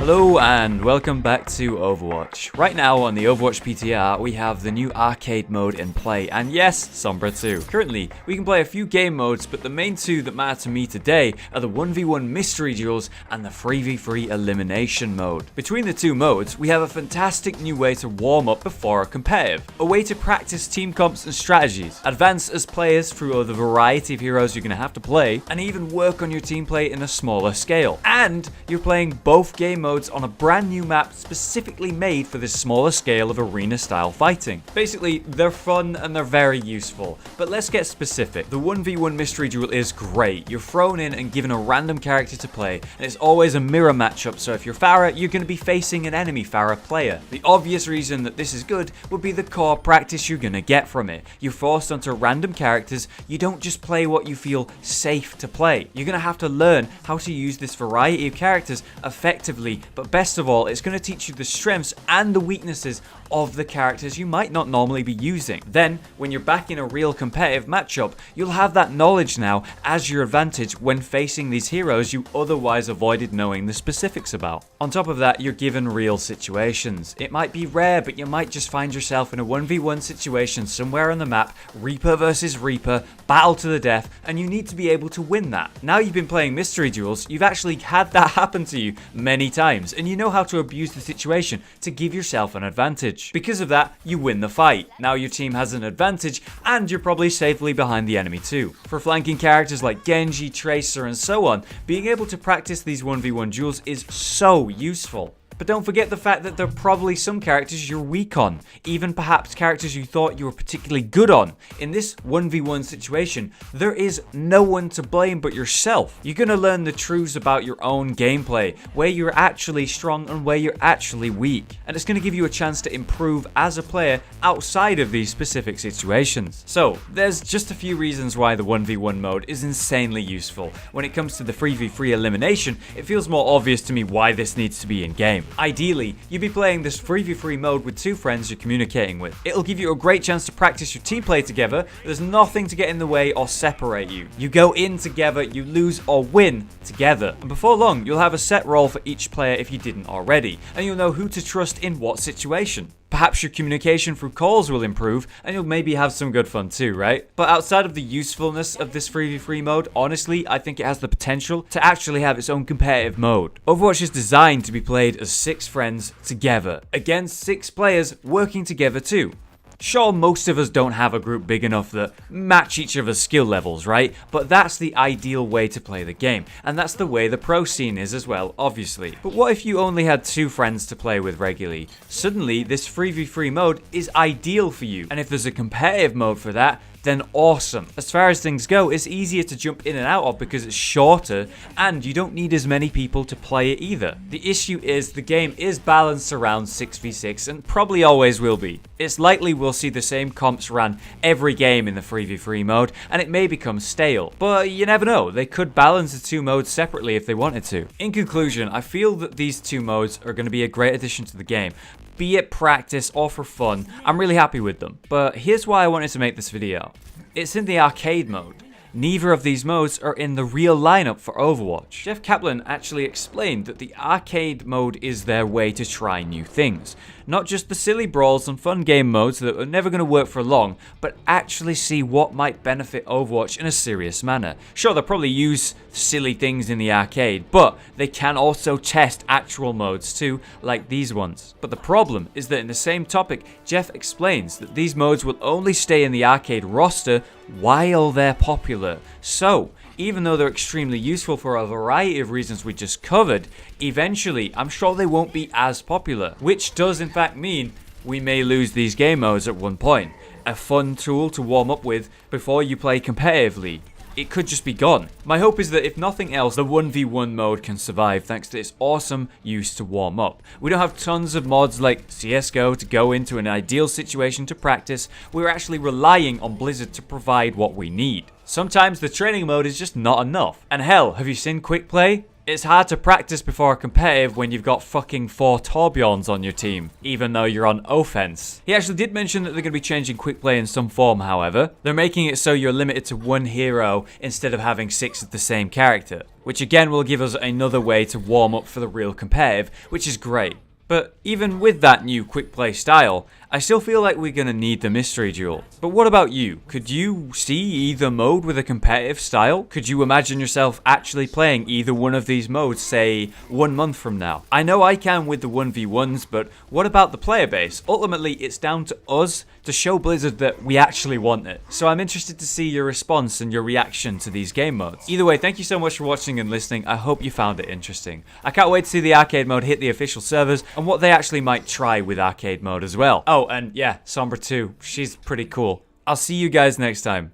Hello and welcome back to Overwatch. Right now on the Overwatch PTR we have the new arcade mode in play, and yes, Sombra too. Currently we can play a few game modes, but the main two that matter to me today are the 1v1 mystery duels and the 3v3 elimination mode. Between the two modes we have a fantastic new way to warm up before a competitive, a way to practice team comps and strategies, advance as players through the variety of heroes you're going to have to play, and even work on your team play in a smaller scale. And you're playing both game modes on a brand new map specifically made for this smaller scale of arena style fighting. Basically, they're fun and they're very useful, but let's get specific. The 1v1 mystery duel is great. You're thrown in and given a random character to play, and it's always a mirror matchup, so if you're Pharah, you're going to be facing an enemy Pharah player. The obvious reason that this is good would be the core practice you're going to get from it. You're forced onto random characters, you don't just play what you feel safe to play. You're going to have to learn how to use this variety of characters effectively, but best of all, it's going to teach you the strengths and the weaknesses of the characters you might not normally be using. Then, when you're back in a real competitive matchup, you'll have that knowledge now as your advantage when facing these heroes you otherwise avoided knowing the specifics about. On top of that, you're given real situations. It might be rare, but you might just find yourself in a 1v1 situation somewhere on the map, Reaper versus Reaper, battle to the death, and you need to be able to win that. Now you've been playing mystery duels, you've actually had that happen to you many times, and you know how to abuse the situation to give yourself an advantage. Because of that, you win the fight. Now your team has an advantage, and you're probably safely behind the enemy too. For flanking characters like Genji, Tracer, and so on, being able to practice these 1v1 duels is so useful. But don't forget the fact that there are probably some characters you're weak on, even perhaps characters you thought you were particularly good on. In this 1v1 situation, there is no one to blame but yourself. You're going to learn the truths about your own gameplay, where you're actually strong and where you're actually weak. And it's going to give you a chance to improve as a player outside of these specific situations. So, there's just a few reasons why the 1v1 mode is insanely useful. When it comes to the 3v3 elimination, it feels more obvious to me why this needs to be in game. Ideally, you'd be playing this 3v3 mode with two friends you're communicating with. It'll give you a great chance to practice your team play together. There's nothing to get in the way or separate you. You go in together, you lose or win together. And before long, you'll have a set role for each player if you didn't already, and you'll know who to trust in what situation. Perhaps your communication through calls will improve, and you'll maybe have some good fun too, right? But outside of the usefulness of this 3v3 mode, honestly, I think it has the potential to actually have its own competitive mode. Overwatch is designed to be played as 6 friends together, against 6 players working together too. Sure, most of us don't have a group big enough that match each other's skill levels, right? But that's the ideal way to play the game, and that's the way the pro scene is as well, obviously. But what if you only had 2 friends to play with regularly? Suddenly, this 3v3 mode is ideal for you, and if there's a competitive mode for that, then awesome. As far as things go, it's easier to jump in and out of because it's shorter, and you don't need as many people to play it either. The issue is the game is balanced around 6v6 and probably always will be. It's likely we'll see the same comps ran every game in the 3v3 mode, and it may become stale. But you never know, they could balance the two modes separately if they wanted to. In conclusion, I feel that these two modes are going to be a great addition to the game. Be it practice or for fun, I'm really happy with them. But here's why I wanted to make this video. It's in the arcade mode. Neither of these modes are in the real lineup for Overwatch. Jeff Kaplan actually explained that the arcade mode is their way to try new things. Not just the silly brawls and fun game modes that are never going to work for long, but actually see what might benefit Overwatch in a serious manner. Sure, they'll probably use silly things in the arcade, but they can also test actual modes too, like these ones. But the problem is that in the same topic, Jeff explains that these modes will only stay in the arcade roster while they're popular. So, even though they're extremely useful for a variety of reasons we just covered, eventually I'm sure they won't be as popular, which does in fact mean we may lose these game modes at one point. A fun tool to warm up with before you play competitively. It could just be gone. My hope is that if nothing else, the 1v1 mode can survive thanks to its awesome use to warm up. We don't have tons of mods like CSGO to go into an ideal situation to practice. We're actually relying on Blizzard to provide what we need. Sometimes the training mode is just not enough. And hell, have you seen quick play? It's hard to practice before a competitive when you've got fucking 4 Torbjorns on your team, even though you're on offense. He actually did mention that they're going to be changing quick play in some form, however. They're making it so you're limited to 1 hero instead of having 6 of the same character, which again will give us another way to warm up for the real competitive, which is great. But even with that new quick play style, I still feel like we're going to need the mystery duel. But what about you? Could you see either mode with a competitive style? Could you imagine yourself actually playing either one of these modes, say, 1 month from now? I know I can with the 1v1s, but what about the player base? Ultimately, it's down to us to show Blizzard that we actually want it. So I'm interested to see your response and your reaction to these game modes. Either way, thank you so much for watching and listening. I hope you found it interesting. I can't wait to see the arcade mode hit the official servers and what they actually might try with arcade mode as well. Oh, and yeah, Sombra too. She's pretty cool. I'll see you guys next time.